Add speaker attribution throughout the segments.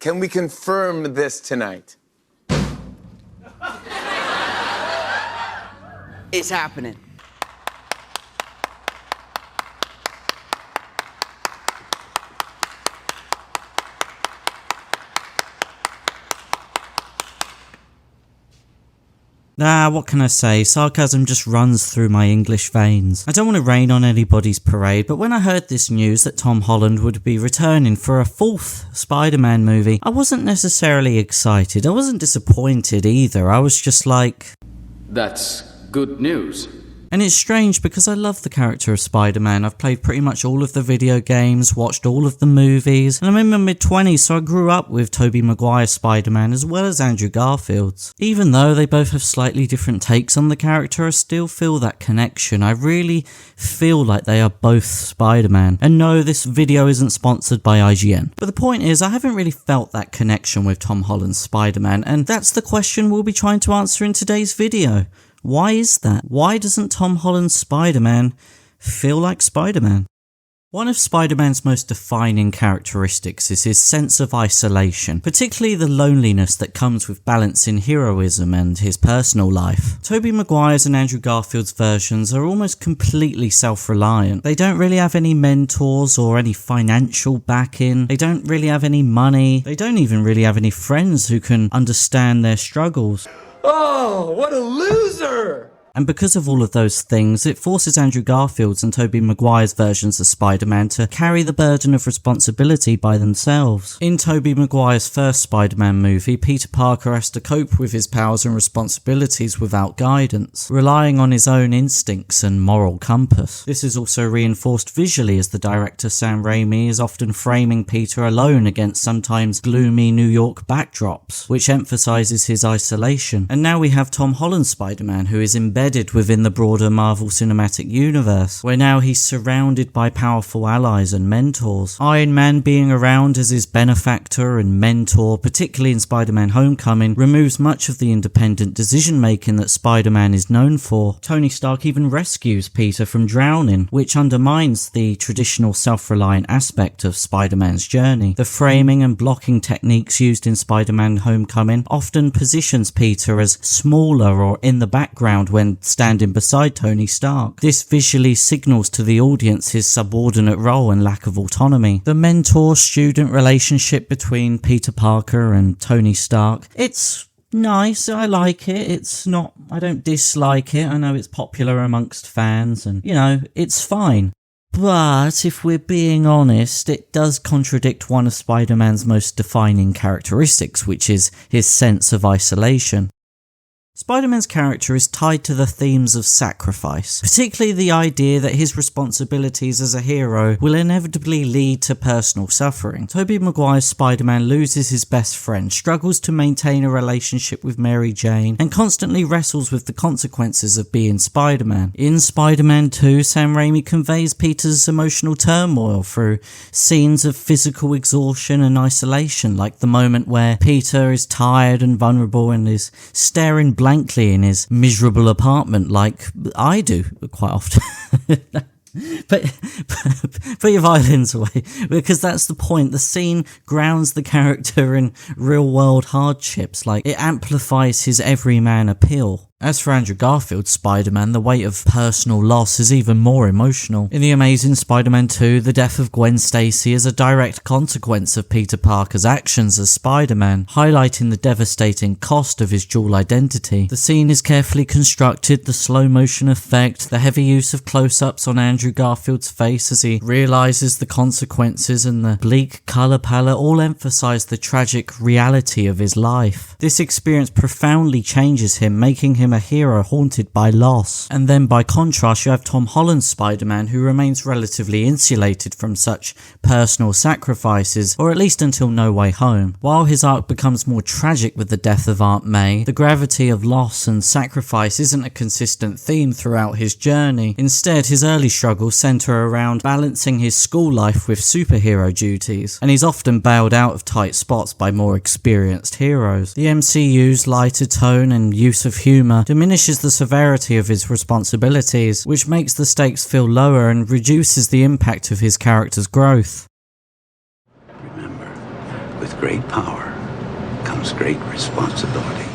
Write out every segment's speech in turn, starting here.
Speaker 1: Can we confirm this tonight?
Speaker 2: It's happening.
Speaker 3: What can I say? Sarcasm just runs through my English veins. I don't want to rain on anybody's parade, but when I heard this news that Tom Holland would be returning for a 4th Spider-Man movie, I wasn't necessarily excited. I wasn't disappointed either. I was just like...
Speaker 4: That's good news.
Speaker 3: And it's strange because I love the character of Spider-Man. I've played pretty much all of the video games, watched all of the movies, and I'm in my mid-20s, so I grew up with Tobey Maguire Spider-Man as well as Andrew Garfield's. Even though they both have slightly different takes on the character, I still feel that connection. I really feel like they are both Spider-Man. And no, this video isn't sponsored by IGN. But the point is, I haven't really felt that connection with Tom Holland's Spider-Man, and that's the question we'll be trying to answer in today's video. Why is that? Why doesn't Tom Holland's Spider-Man feel like Spider-Man? One of Spider-Man's most defining characteristics is his sense of isolation, particularly the loneliness that comes with balancing heroism and his personal life. Tobey Maguire's and Andrew Garfield's versions are almost completely self-reliant. They don't really have any mentors or any financial backing. They don't really have any money. They don't even really have any friends who can understand their struggles.
Speaker 1: Oh, what a loser!
Speaker 3: And because of all of those things, it forces Andrew Garfield's and Tobey Maguire's versions of Spider-Man to carry the burden of responsibility by themselves. In Tobey Maguire's first Spider-Man movie, Peter Parker has to cope with his powers and responsibilities without guidance, relying on his own instincts and moral compass. This is also reinforced visually as the director Sam Raimi is often framing Peter alone against sometimes gloomy New York backdrops, which emphasizes his isolation. And now we have Tom Holland's Spider-Man, who is embedded within the broader Marvel Cinematic Universe, where now he's surrounded by powerful allies and mentors. Iron Man being around as his benefactor and mentor, particularly in Spider-Man Homecoming, removes much of the independent decision-making that Spider-Man is known for. Tony Stark even rescues Peter from drowning, which undermines the traditional self-reliant aspect of Spider-Man's journey. The framing and blocking techniques used in Spider-Man Homecoming often positions Peter as smaller or in the background when standing beside Tony Stark. This visually signals to the audience his subordinate role and lack of autonomy. The mentor-student relationship between Peter Parker and Tony Stark, it's nice, I like it. It's not, I don't dislike it. I know it's popular amongst fans and, you know, it's fine. But if we're being honest, it does contradict one of Spider-Man's most defining characteristics, which is his sense of isolation. Spider-Man's character is tied to the themes of sacrifice, particularly the idea that his responsibilities as a hero will inevitably lead to personal suffering. Tobey Maguire's Spider-Man loses his best friend, struggles to maintain a relationship with Mary Jane, and constantly wrestles with the consequences of being Spider-Man. In Spider-Man 2, Sam Raimi conveys Peter's emotional turmoil through scenes of physical exhaustion and isolation, like the moment where Peter is tired and vulnerable and is staring blankly in his miserable apartment like I do quite often. But put your violins away, because that's the point. The scene grounds the character in real world hardships, like it amplifies his everyman appeal. As for Andrew Garfield's Spider-Man, the weight of personal loss is even more emotional. In The Amazing Spider-Man 2, the death of Gwen Stacy is a direct consequence of Peter Parker's actions as Spider-Man, highlighting the devastating cost of his dual identity. The scene is carefully constructed, the slow motion effect, the heavy use of close-ups on Andrew Garfield's face as he realizes the consequences, and the bleak colour palette all emphasize the tragic reality of his life. This experience profoundly changes him, making him a hero haunted by loss. And then by contrast, you have Tom Holland's Spider-Man, who remains relatively insulated from such personal sacrifices, or at least until No Way Home. While his arc becomes more tragic with the death of Aunt May, the gravity of loss and sacrifice isn't a consistent theme throughout his journey. Instead, his early struggles center around balancing his school life with superhero duties, and he's often bailed out of tight spots by more experienced heroes. The MCU's lighter tone and use of humor diminishes the severity of his responsibilities, which makes the stakes feel lower and reduces the impact of his character's growth.
Speaker 5: Remember,
Speaker 2: With great power comes great responsibility.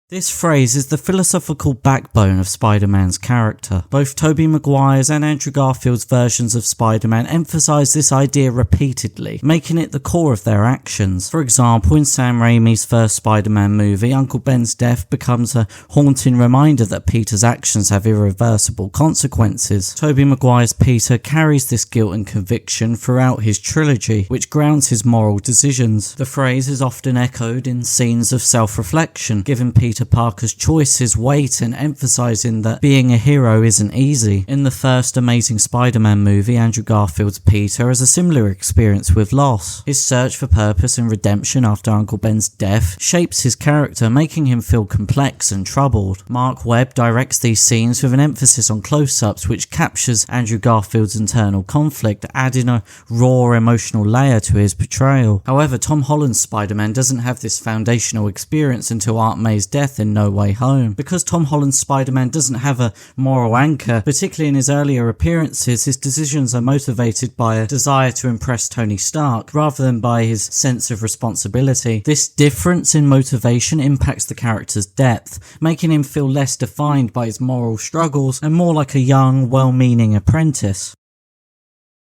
Speaker 3: This phrase is the philosophical backbone of Spider-Man's character. Both Tobey Maguire's and Andrew Garfield's versions of Spider-Man emphasize this idea repeatedly, making it the core of their actions. For example, in Sam Raimi's first Spider-Man movie, Uncle Ben's death becomes a haunting reminder that Peter's actions have irreversible consequences. Tobey Maguire's Peter carries this guilt and conviction throughout his trilogy, which grounds his moral decisions. The phrase is often echoed in scenes of self-reflection, giving Peter Parker's choices weight and emphasizing that being a hero isn't easy. In the first Amazing Spider-Man movie, Andrew Garfield's Peter has a similar experience with loss. His search for purpose and redemption after Uncle Ben's death shapes his character, making him feel complex and troubled. Marc Webb directs these scenes with an emphasis on close-ups, which captures Andrew Garfield's internal conflict, adding a raw emotional layer to his portrayal. However, Tom Holland's Spider-Man doesn't have this foundational experience until Aunt May's death in No Way Home. Because Tom Holland's Spider-Man doesn't have a moral anchor, particularly in his earlier appearances, his decisions are motivated by a desire to impress Tony Stark, rather than by his sense of responsibility. This difference in motivation impacts the character's depth, making him feel less defined by his moral struggles and more like a young, well-meaning apprentice.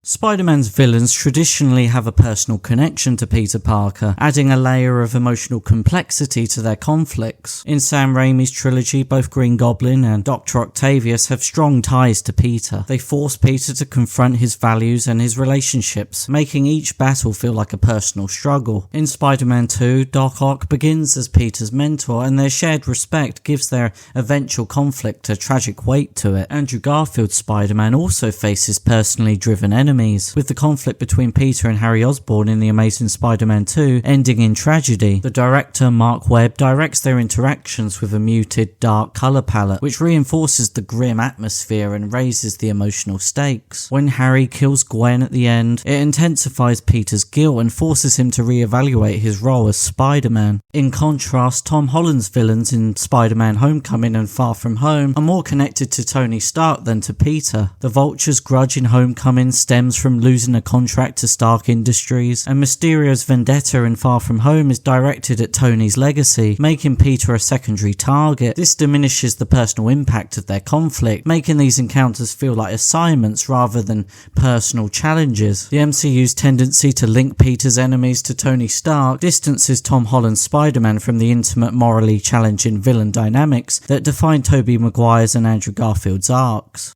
Speaker 3: Spider-Man's villains traditionally have a personal connection to Peter Parker, adding a layer of emotional complexity to their conflicts. In Sam Raimi's trilogy, both Green Goblin and Dr. Octavius have strong ties to Peter. They force Peter to confront his values and his relationships, making each battle feel like a personal struggle. In Spider-Man 2, Doc Ock begins as Peter's mentor, and their shared respect gives their eventual conflict a tragic weight to it. Andrew Garfield's Spider-Man also faces personally driven enemies, with the conflict between Peter and Harry Osborn in The Amazing Spider-Man 2 ending in tragedy. The director, Marc Webb, directs their interactions with a muted, dark colour palette, which reinforces the grim atmosphere and raises the emotional stakes. When Harry kills Gwen at the end, it intensifies Peter's guilt and forces him to re-evaluate his role as Spider-Man. In contrast, Tom Holland's villains in Spider-Man Homecoming and Far From Home are more connected to Tony Stark than to Peter. The Vulture's grudge in Homecoming stems from losing a contract to Stark Industries, and Mysterio's vendetta in Far From Home is directed at Tony's legacy, making Peter a secondary target. This diminishes the personal impact of their conflict, making these encounters feel like assignments rather than personal challenges. The MCU's tendency to link Peter's enemies to Tony Stark distances Tom Holland's Spider-Man from the intimate, morally challenging villain dynamics that define Tobey Maguire's and Andrew Garfield's arcs.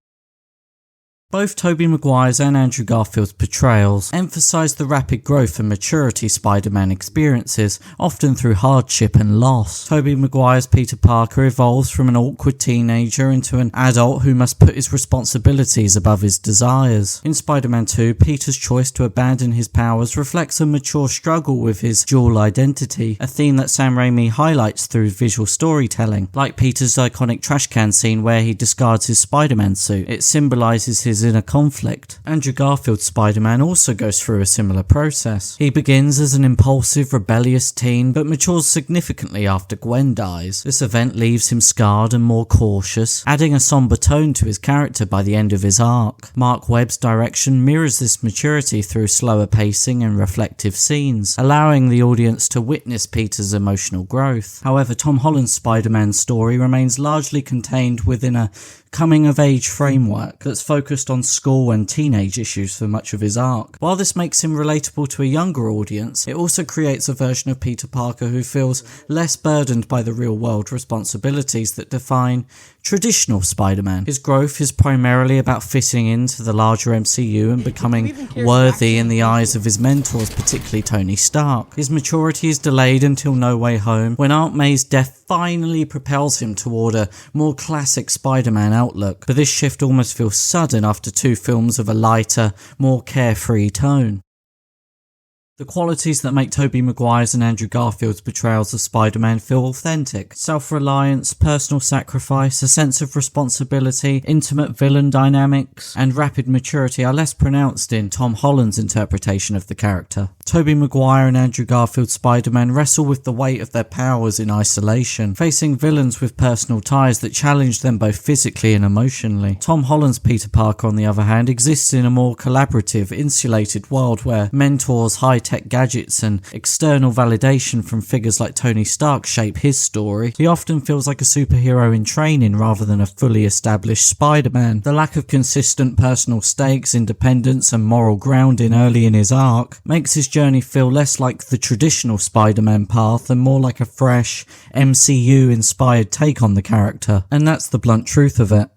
Speaker 3: Both Tobey Maguire's and Andrew Garfield's portrayals emphasise the rapid growth and maturity Spider-Man experiences, often through hardship and loss. Tobey Maguire's Peter Parker evolves from an awkward teenager into an adult who must put his responsibilities above his desires. In Spider-Man 2, Peter's choice to abandon his powers reflects a mature struggle with his dual identity, a theme that Sam Raimi highlights through visual storytelling. Like Peter's iconic trash can scene where he discards his Spider-Man suit, it symbolises his inner conflict. Andrew Garfield's Spider-Man also goes through a similar process. He begins as an impulsive, rebellious teen, but matures significantly after Gwen dies. This event leaves him scarred and more cautious, adding a somber tone to his character by the end of his arc. Marc Webb's direction mirrors this maturity through slower pacing and reflective scenes, allowing the audience to witness Peter's emotional growth. However, Tom Holland's Spider-Man story remains largely contained within a coming-of-age framework that's focused on school and teenage issues for much of his arc. While this makes him relatable to a younger audience, it also creates a version of Peter Parker who feels less burdened by the real-world responsibilities that define traditional Spider-Man. His growth is primarily about fitting into the larger MCU and becoming worthy in the eyes of his mentors, particularly Tony Stark. His maturity is delayed until No Way Home, when Aunt May's death finally propels him toward a more classic Spider-Man outlook, but this shift almost feels sudden after 2 films of a lighter, more carefree tone. The qualities that make Tobey Maguire's and Andrew Garfield's portrayals of Spider-Man feel authentic. Self-reliance, personal sacrifice, a sense of responsibility, intimate villain dynamics, and rapid maturity are less pronounced in Tom Holland's interpretation of the character. Tobey Maguire and Andrew Garfield's Spider-Man wrestle with the weight of their powers in isolation, facing villains with personal ties that challenge them both physically and emotionally. Tom Holland's Peter Parker, on the other hand, exists in a more collaborative, insulated world where mentors, high high-tech gadgets and external validation from figures like Tony Stark shape his story, he often feels like a superhero in training rather than a fully established Spider-Man. The lack of consistent personal stakes, independence and moral grounding early in his arc makes his journey feel less like the traditional Spider-Man path and more like a fresh, MCU-inspired take on the character. And that's the blunt truth of it.